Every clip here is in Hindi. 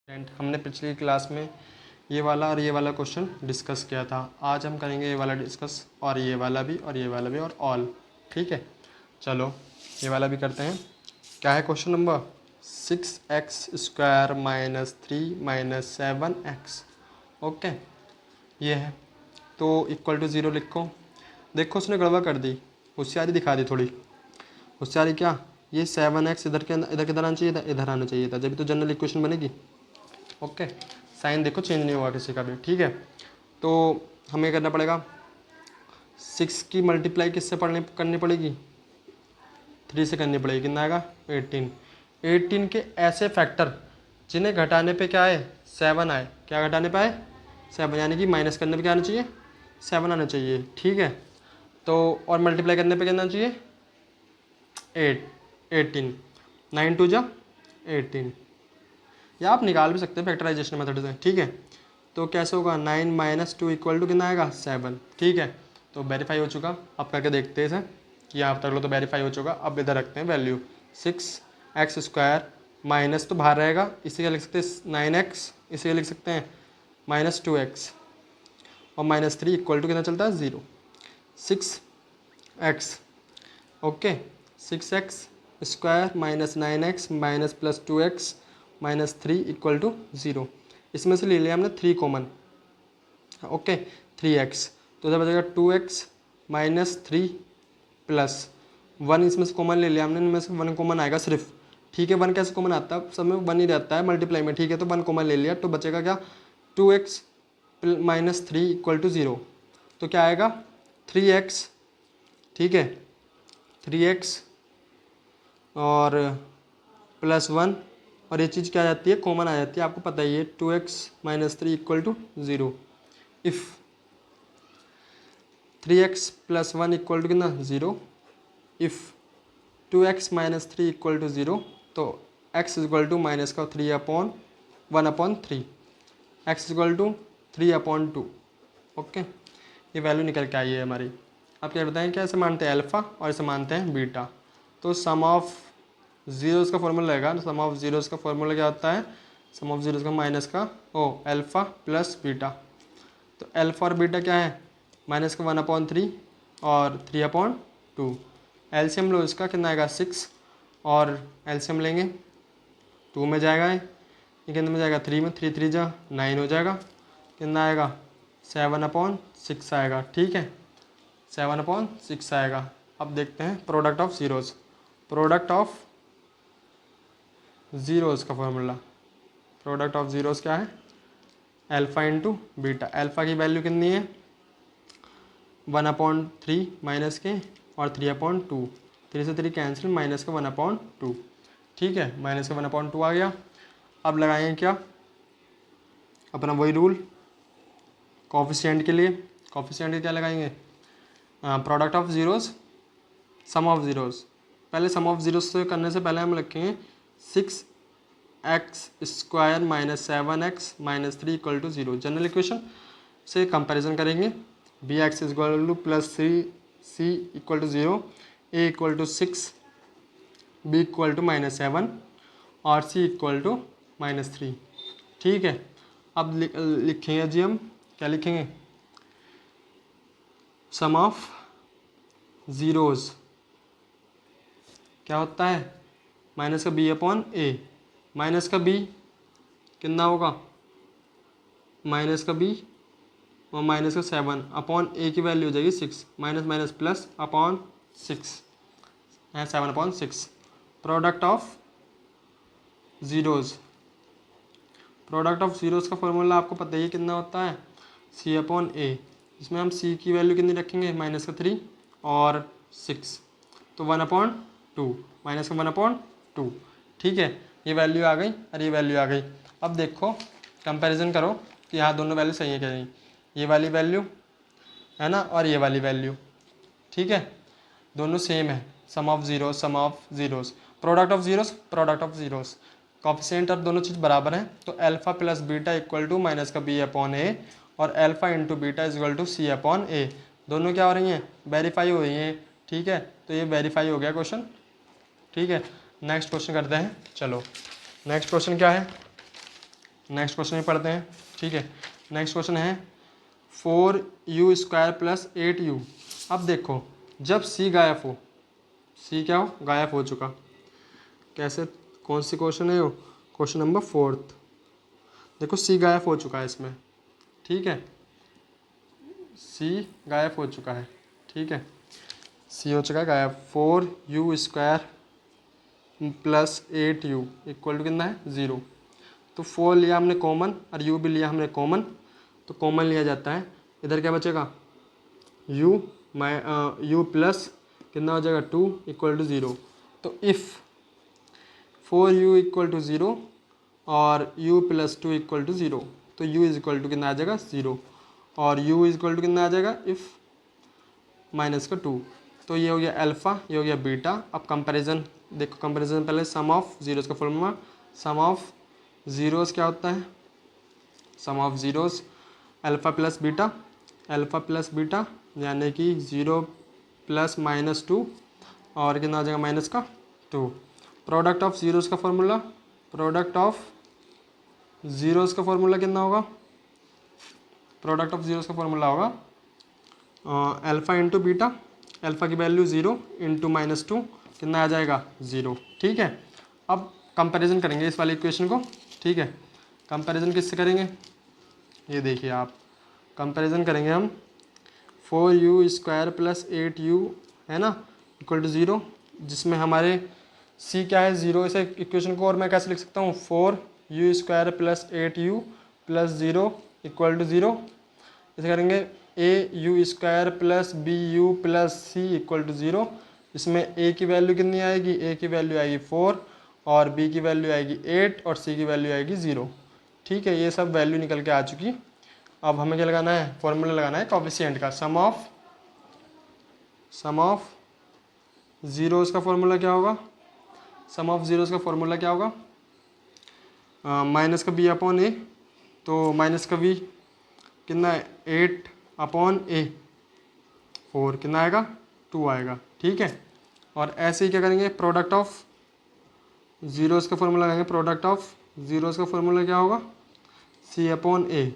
स्टूडेंट, हमने पिछली क्लास में ये वाला और ये वाला क्वेश्चन डिस्कस किया था। आज हम करेंगे ये वाला डिस्कस और ये वाला भी और ये वाला भी और ऑल। ठीक है, चलो ये वाला भी करते हैं। क्या है question number 6x² minus 3 minus 7x। Okay, ये है तो इक्वल टू 0 लिखो। देखो उसने गड़बड़ कर दी, होशियारी दिखा दी थोड़ी। होशियारी क्या, ये 7x इधर किधर आना चाहिए था, इधर आना चाहिए था, जब तो जनरल इक्वेशन बनेगी। ओके, साइन देखो चेंज नहीं हुआ किसी का भी। ठीक है, तो हमें करना पड़ेगा 6 की मल्टीप्लाई किससे करनी पड़ेगी, 3 से करनी पड़ेगी। कितना आएगा 18। 18 के ऐसे फैक्टर जिन्हें घटाने पे क्या है 7 आए। क्या घटाने पे आए 7, यानी कि माइनस करने पे क्या आना चाहिए 7 आना चाहिए। ठीक है, तो और मल्टीप्लाई करने पे कितना चाहिए 18। 9 2 जा 18, या आप निकाल भी सकते हैं फैक्टराइजेशन मेथड से। ठीक है, तो कैसे होगा 9 माइनस 2 इक्वल टू कितना आएगा 7। ठीक है, तो वेरीफाई हो चुका। अब करके देखते हैं इसे कि यहाँ तक लो तो वेरीफाई हो चुका। अब इधर रखते हैं वैल्यू 6x² माइनस तो बाहर रहेगा, इसी का लिख सकते हैं 9x, इसी का लिख सकते हैं माइनस 2x और माइनस 3 इक्वल टू कितना चलता है 0। 6x, okay 6x² minus 9x minus plus 2x minus 3 equal to 0। इसमें से ले लिया हमने 3 कॉमन। ओके 3x, तो जब बचेगा 2x माइनस 3 प्लस 1, इसमें से कॉमन ले लिया हमने, इनमें से 1 कॉमन आएगा सिर्फ। ठीक है, 1 कैसे कॉमन आता है, सब में 1 ही रहता है मल्टीप्लाई में। ठीक है, तो 1 कॉमन ले लिया, तो बचेगा क्या 2x माइनस 3 इक्वल टू 0। तो क्या आएगा 3x। ठीक है, 3x और प्लस 1, और ये चीज़ क्या आ जाती है कॉमन आ जाती है, आपको पता ही है 2x minus 3 equal to 0। If 3x plus 1 equal to कितना 0, if 2x minus 3 equal to 0, तो x इक्वल टू माइनस का 1/3, x इक्वल टू 3/2। ओके, ये वैल्यू निकल के आई है हमारी। आप क्या बताएं, क्या इसे मानते हैं अल्फ़ा और इसे मानते हैं बीटा। तो सम ऑफ जीरोज़ का फॉर्मूला रहेगा, सम ऑफ जीरोज़ का फॉर्मूला क्या होता है, सम ऑफ जीरोज़ का माइनस का अल्फ़ा प्लस बीटा। तो अल्फ़ा और बीटा क्या है माइनस का 1/3 और 3/2। एलसीएम लो इसका, कितना आएगा 6, और एलसीएम लेंगे 2 में जाएगा, ये कितने में जाएगा 3 में, 3 3 जा 9 हो जाएगा। कितना आएगा 7/6 आएगा। ठीक है, 7/6 आएगा। अब देखते हैं product of zeros. Product of zeros का फॉर्मूला, प्रोडक्ट ऑफ ज़ीरोज़ क्या है अल्फ़ा इंटू बीटा। अल्फ़ा की वैल्यू कितनी है 1/3 माइनस के और 3/2, 3 से 3 कैंसिल, माइनस का 1/2। ठीक है, माइनस का 1/2 आ गया। अब लगाएंगे क्या अपना वही रूल कोफिशिएंट के लिए। कोफिशिएंट क्या लगाएंगे product of zeros sum of zeros. पहले सम ऑफ ज़ीरोज़ से करने से पहले हम लिखेंगे 6x² minus 7x minus 3 equal to 0। General equation से कंपैरिजन करेंगे। bx equal to plus 3c equal to 0, a equal to 6, b equal to minus 7 और c इक्वल टू माइनस 3। ठीक है, अब लिखेंगे जी हम क्या लिखेंगे सम ऑफ ज़ीरोज़ क्या होता है माइनस का b/a, माइनस का b कितना होगा माइनस का b और माइनस का 7/a की वैल्यू हो जाएगी 6, माइनस माइनस प्लस अपॉन 6 है 7/6। Product of zeros, product of zeros का फॉर्मूला आपको पता ही है कितना होता है c/a। इसमें हम c की वैल्यू कितनी रखेंगे माइनस का 3 और 6, तो 1/2 माइनस का 1/2। ठीक है, ये वैल्यू आ गई और ये वैल्यू आ गई। अब देखो कंपैरिजन करो कि यहाँ दोनों वैल्यू सही है क्या नहीं। ये वाली वैल्यू है ना और ये वाली वैल्यू, ठीक है, दोनों सेम है। Sum of zeros sum of zeros, product of zeros product of zeros, coefficient और दोनों चीज़ बराबर हैं। तो alpha plus beta equal to minus का b/a और alpha into beta equal to c/a। दोनों क्या हो रही हैं वेरीफाई हो रही हैं। ठीक है, तो ये वेरीफाई हो गया क्वेश्चन। ठीक है, नेक्स्ट क्वेश्चन करते हैं। चलो नेक्स्ट क्वेश्चन क्या है नेक्स्ट क्वेश्चन भी पढ़ते हैं, ठीक है। नेक्स्ट क्वेश्चन है 4u² + 8u। अब देखो जब c गायब हो, c क्या हो, गायब हो चुका। कैसे, कौन सी क्वेश्चन है वो, क्वेश्चन नंबर 4। देखो c गायब हो चुका है इसमें, ठीक है, c गायब हो चुका है, ठीक है, c हो चुका है गायब। 4u² + 8u इक्वल टू कितना है, 0। तो 4 लिया हमने कॉमन और u भी लिया हमने कॉमन, तो कॉमन लिया जाता है। इधर क्या बचेगा, u प्लस कितना हो जाएगा 2 इक्वल टू 0। तो इफ़ 4u इक्वल टू 0 और u + 2 इक्वल टू 0, तो u इज इक्वल टू कितना आ जाएगा 0 और u इज इक्वल टू कितना आ जाएगा इफ़ -2। तो ये हो गया अल्फ़ा, ये हो गया बीटा। अब कंपैरिजन देखो, कंपैरिजन पहले सम ऑफ जीरोज़ का फॉर्मूला, सम ऑफ ज़ीरोज़ क्या होता है, sum of zeros alpha plus beta, alpha plus beta यानी कि 0 + -2 और कितना आ जाएगा -2। प्रोडक्ट ऑफ ज़ीरोज़ का फॉर्मूला, प्रोडक्ट ऑफ ज़ीरोज़ का फॉर्मूला कितना होगा, प्रोडक्ट ऑफ ज़ीरोज़ का फॉर्मूला होगा अल्फ़ा इंटू बीटा, अल्फ़ा की वैल्यू 0 इंटू -2 कितना आ जाएगा 0, ठीक है। अब कंपैरिजन करेंगे इस वाली इक्वेशन को, ठीक है। कंपैरिजन किससे करेंगे, ये देखिए आप, कंपैरिजन करेंगे हम 4u² + 8u है ना इक्वल टू 0, जिसमें हमारे c क्या है 0। इसे इक्वेशन को और मैं कैसे लिख सकता हूँ, 4u² + 8u + 0 इक्वल टू 0। इसे करेंगे au² + bu + c equal to 0। इसमें a की वैल्यू कितनी आएगी, a की वैल्यू आएगी 4 और b की वैल्यू आएगी 8 और c की वैल्यू आएगी 0, ठीक है। ये सब वैल्यू निकल के आ चुकी। अब हमें क्या लगाना है, फॉर्मूला लगाना है कोएफिशिएंट का, सम ऑफ ज़ीरोज़ का फॉर्मूला क्या होगा, सम ऑफ ज़ीरोज़ का फॉर्मूला क्या होगा, -b/a। तो -b कितना है 8/a, 4 कितना आएगा 2 आएगा, ठीक है। और ऐसे ही क्या करेंगे, प्रोडक्ट ऑफ ज़ीरोज़ का फॉर्मूला लगाएंगे, प्रोडक्ट ऑफ ज़ीरोज़ का फॉर्मूला क्या होगा c/a।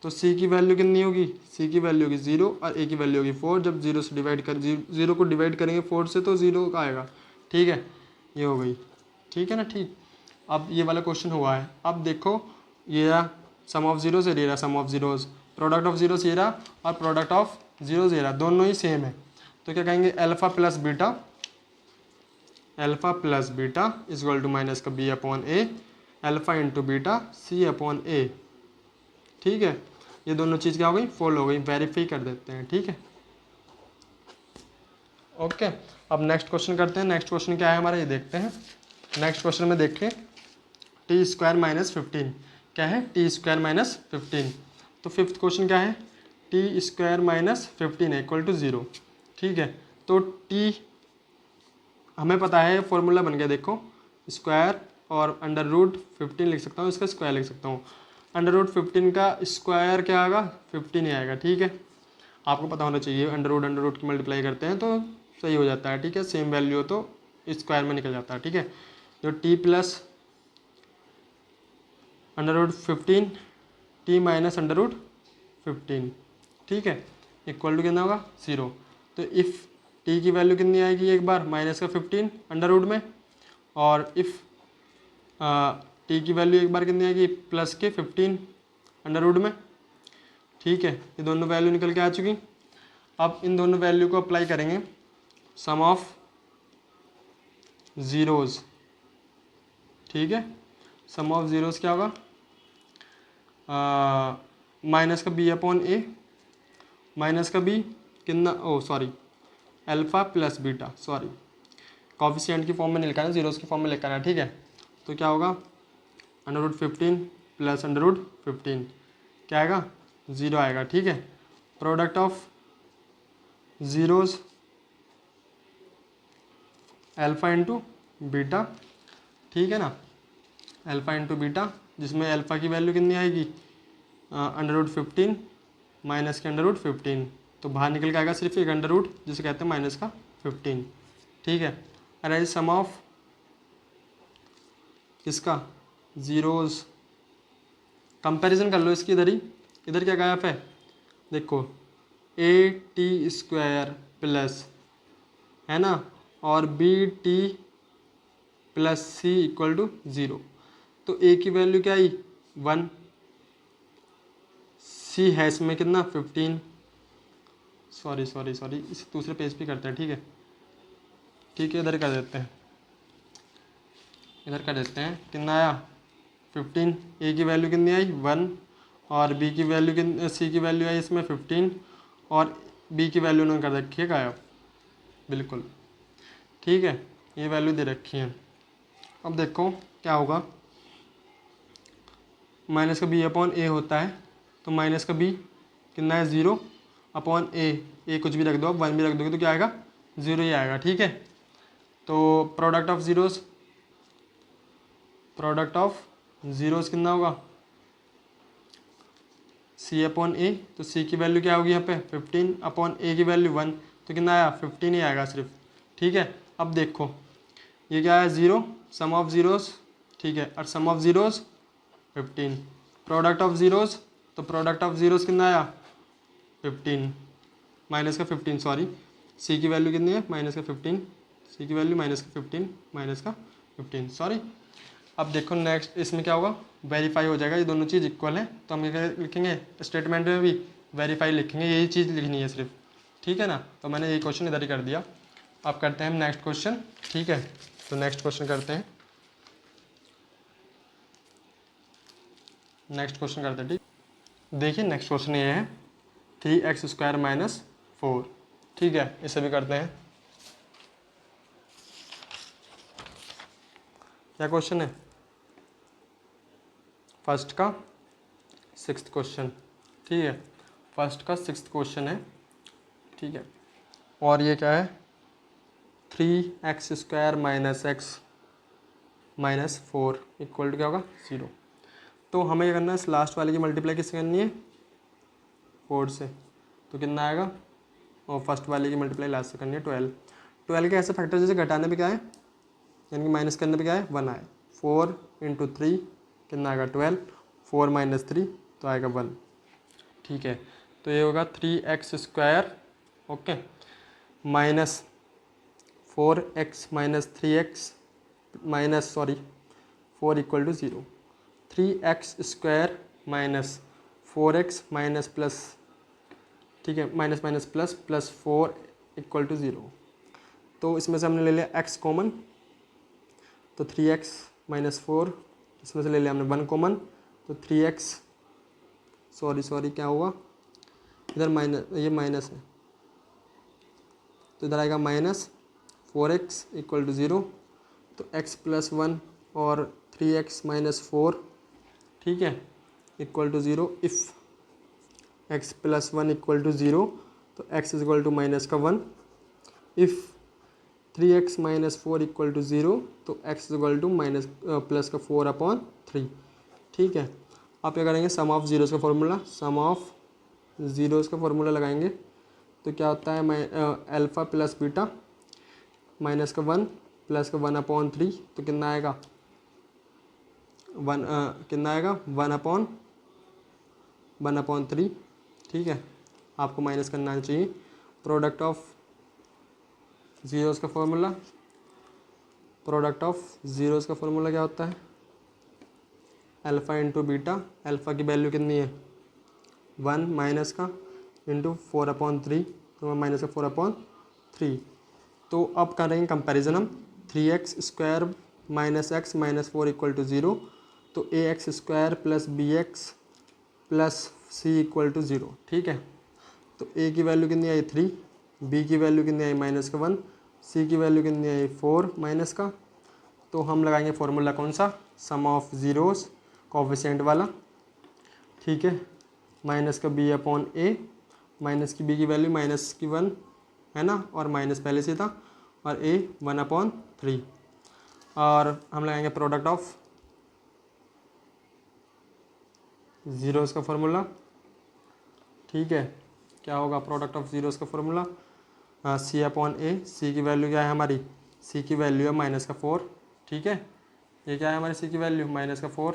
तो c की वैल्यू कितनी होगी, c की वैल्यू होगी 0 और a की वैल्यू होगी 4। जब 0 से डिवाइड कर 0 को डिवाइड करेंगे 4 से तो 0 का आएगा, ठीक है, ये हो गई, ठीक है ना, ठीक। अब ये वाला क्वेश्चन हुआ है। अब देखो ये रहा सम ऑफ ज़ीरोज़, ये रहा sum of zeros, product of zeros ये रहा और प्रोडक्ट ऑफ ज़ीरोज़ ये रहा, दोनों ही सेम है। तो क्या कहेंगे, alpha plus beta is equal to -b/a, alpha into beta c/a, ठीक है। ये दोनों चीज़ क्या हो गई, फॉलो हो गई, वेरीफाई कर देते हैं, ठीक है, ओके। अब नेक्स्ट क्वेश्चन करते हैं। नेक्स्ट क्वेश्चन क्या है हमारा, ये देखते हैं। नेक्स्ट क्वेश्चन में देखें t² - 15 क्या है, t² - 15। तो फिफ्थ क्वेश्चन क्या है, t² - 15 है इक्वल टू 0, ठीक है। तो t हमें पता है, फॉर्मूला बन गया, देखो स्क्वायर और √15 लिख सकता हूँ, इसका स्क्वायर लिख सकता हूँ। √15 का स्क्वायर क्या आएगा, 15 ही आएगा, ठीक है। आपको पता होना चाहिए, अंडर रूट की मल्टीप्लाई करते हैं तो सही हो जाता है, ठीक है। सेम वैल्यू हो तो स्क्वायर में निकल जाता है, ठीक है। तो t प्लस √15 t माइनस √15, ठीक है, इक्वल टू कितना होगा 0। तो इफ़ t की वैल्यू कितनी आएगी, एक बार -15 अंडर रूट में, और इफ़ t की वैल्यू एक बार कितनी आएगी, +15 अंडर रूट में, ठीक है। ये दोनों वैल्यू निकल के आ चुकी। अब इन दोनों वैल्यू को अप्लाई करेंगे सम ऑफ ज़ीरोज़, ठीक है। सम ऑफ ज़ीरोज़ क्या होगा, -b/a, -b कितना, oh sorry, alpha plus beta, sorry coefficient की फॉर्म में नहीं लिखा है, ज़ीरोज़ की फॉर्म में लिखा है, ठीक है। तो क्या होगा, √15 प्लस √15 क्या आएगा 0 आएगा, ठीक है। Product of zeros alpha into beta, ठीक है ना, अल्फ़ा इंटू बीटा, जिसमें अल्फ़ा की वैल्यू कितनी आएगी √15 माइनस के √15, तो बाहर निकल के आएगा सिर्फ एक अंडर रूट, जिसे कहते हैं -15, ठीक है। अरे सम ऑफ किसका, ज़ीरोज़ कंपैरिजन कर लो इसकी इधर ही, इधर क्या गायब है देखो, ए टी स्क्वायर प्लस, है ना, और B T plus C equal to 0। तो ए की वैल्यू क्या आई 1, सी है इसमें कितना 15, सॉरी इस दूसरे पेज पे करते हैं, ठीक है इधर कर देते हैं, कितना आया 15, ए की वैल्यू कितनी आई 1, और बी की वैल्यू कितनी, सी की वैल्यू आई इसमें 15, और बी की वैल्यू उन्होंने कर रखी है गायब, बिल्कुल ठीक है, ये वैल्यू दे रखी है। अब देखो क्या होगा, माइनस का बी अपॉन ए होता है, तो माइनस का बी कितना है 0 अपॉन ए कुछ भी रख दो, अब 1 भी रख दोगे तो क्या आएगा 0 ही आएगा, ठीक है। तो प्रोडक्ट ऑफ ज़ीरोज़ कितना होगा सी अपॉन ए, तो सी की वैल्यू क्या होगी यहाँ पे 15 अपॉन ए की वैल्यू 1, तो कितना आया 15 ही आएगा सिर्फ, ठीक है। अब देखो ये क्या है 0, सम ऑफ ज़ीरोज़, ठीक है, और sum of zeros 15, product of zeros, तो प्रोडक्ट ऑफ ज़ीरोज़ कितना आया 15 माइनस का 15, सॉरी सी की वैल्यू कितनी है माइनस का 15, सी की वैल्यू माइनस का 15 माइनस का 15, सॉरी। अब देखो नेक्स्ट इसमें क्या होगा, वेरीफाई हो जाएगा, ये दोनों चीज़ इक्वल है, तो हम क्या लिखेंगे स्टेटमेंट में भी वेरीफाई लिखेंगे, यही चीज़ लिखनी है सिर्फ, ठीक है ना। तो मैंने ये क्वेश्चन इधर ही कर दिया। अब करते हैं नेक्स्ट क्वेश्चन, ठीक है, तो नेक्स्ट क्वेश्चन करते हैं, ठीक। देखिए नेक्स्ट क्वेश्चन ये है 3x² माइनस 4, ठीक है, इसे भी करते हैं। क्या क्वेश्चन है, फर्स्ट का 6th क्वेश्चन, ठीक है, फर्स्ट का 6th क्वेश्चन है, ठीक है। और ये क्या है 3x² minus x minus 4 equal to क्या होगा 0। तो हमें क्या करना है, इस लास्ट वाले की मल्टीप्लाई किससे करनी है 4 से, तो कितना आएगा, और फर्स्ट वाले की मल्टीप्लाई लास्ट से करनी है 12 के ऐसे फैक्टर जैसे घटाने पे क्या है, यानी कि माइनस करने पे क्या है 1 आए, 4 × 3 कितना आएगा 12, 4 - 3 तो आएगा 1, ठीक है। तो ये होगा 3x² okay minus 4x minus 3x minus 4 equal to 0, 3x² minus 4x minus plus, ठीक है, minus minus plus plus 4 equal to 0। तो इसमें से हमने ले लिया x कॉमन, तो 3x माइनस 4, इसमें से ले लिया हमने 1 कॉमन, तो 3x, सॉरी क्या होगा इधर माइनस, ये माइनस है, तो इधर आएगा माइनस 4x इक्वल टू 0, तो x + 1 और 3x माइनस 4, ठीक है, equal to 0। If x + 1 equal to 0, तो x इक्वल टू माइनस का 1। If 3x minus 4 equal to 0, तो x equal to minus plus का 4/3, ठीक है। आप क्या करेंगे, सम ऑफ ज़ीरोज़ का फॉर्मूला, सम ऑफ ज़ीरोज़ का फॉर्मूला लगाएंगे, तो क्या होता है अल्फ़ा प्लस बीटा माइनस का 1 प्लस का 1/3, तो कितना आएगा 1/3, ठीक है। आपको माइनस करना चाहिए। प्रोडक्ट ऑफ ज़ीरोज़ का फॉर्मूला, क्या होता है अल्फ़ा × बीटा, अल्फ़ा की वैल्यू कितनी है 1 माइनस का इंटू 4/3, तो माइनस का 4/3। तो अब करेंगे कंपैरिजन हम, 3x² minus x minus 4 equal to 0, तो ax² plus bx plus c equal to 0, ठीक है। तो a की वैल्यू कितनी आई 3, b की वैल्यू कितनी आई माइनस का 1, c की वैल्यू कितनी आई 4 माइनस का। तो हम लगाएंगे फॉर्मूला कौन सा, सम ऑफ ज़ीरोज़ कोफिशिएंट वाला, ठीक है, माइनस का b/a, माइनस की b की वैल्यू माइनस की 1 है ना, और माइनस पहले से था, और a 1/3, और हम लगाएंगे प्रोडक्ट ऑफ ज़ीरोज़ का फॉर्मूला, ठीक है। क्या होगा प्रोडक्ट ऑफ ज़ीरोज़ का फॉर्मूला, c/a, c की वैल्यू क्या है हमारी, c की वैल्यू है माइनस का 4, ठीक है, ये क्या है हमारी c की वैल्यू माइनस का 4,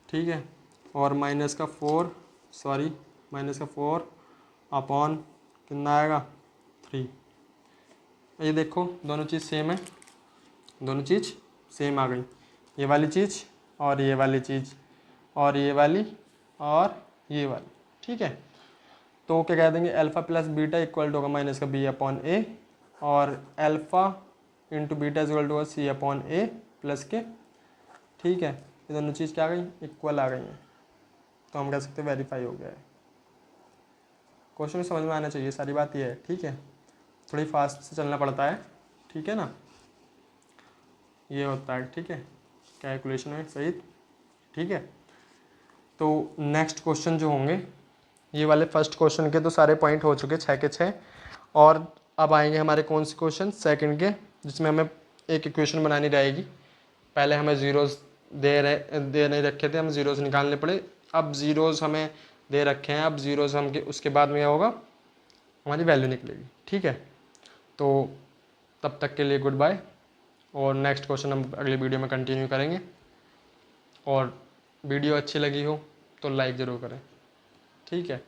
ठीक है। और माइनस का 4 अपॉन कितना आएगा 3। ये देखो दोनों चीज़ सेम है, दोनों चीज़ सेम आ गई, ये वाली चीज़ और ये वाली चीज़ और ये वाली और ये वाली, ठीक है। तो क्या कह देंगे, alpha plus beta equal to होगा माइनस का बी अपॉन ए, और alpha into beta equal to होगा सी अपॉन ए प्लस के, ठीक है। ये दोनों चीज़ क्या आ गई, इक्वल आ गई हैं, तो हम कह सकते हैं वेरीफाई हो गया है। क्वेश्चन में समझ में आना चाहिए, सारी बात ये है, ठीक है। थोड़ी फास्ट से चलना पड़ता है, ठीक है ना, ये होता है, ठीक है, कैलकुलेशन है सही, ठीक है। तो नेक्स्ट क्वेश्चन जो होंगे, ये वाले फर्स्ट क्वेश्चन के तो सारे पॉइंट हो चुके 6 के 6, और अब आएंगे हमारे कौन से क्वेश्चन, सेकंड के, जिसमें हमें एक इक्वेशन बनानी रहेगी। पहले हमें ज़ीरोज़ दे नहीं रखे थे, हम ज़ीरोज़ निकालने पड़े, अब ज़ीरोज़ हमें दे रखे हैं, अब ज़ीरोज़ हम उसके बाद में क्या होगा, हमारी वैल्यू निकलेगी, ठीक है। तो तब तक के लिए गुड बाय, और नेक्स्ट क्वेश्चन हम अगली वीडियो में कंटिन्यू करेंगे। और वीडियो अच्छी लगी हो तो लाइक ज़रूर करें, ठीक है।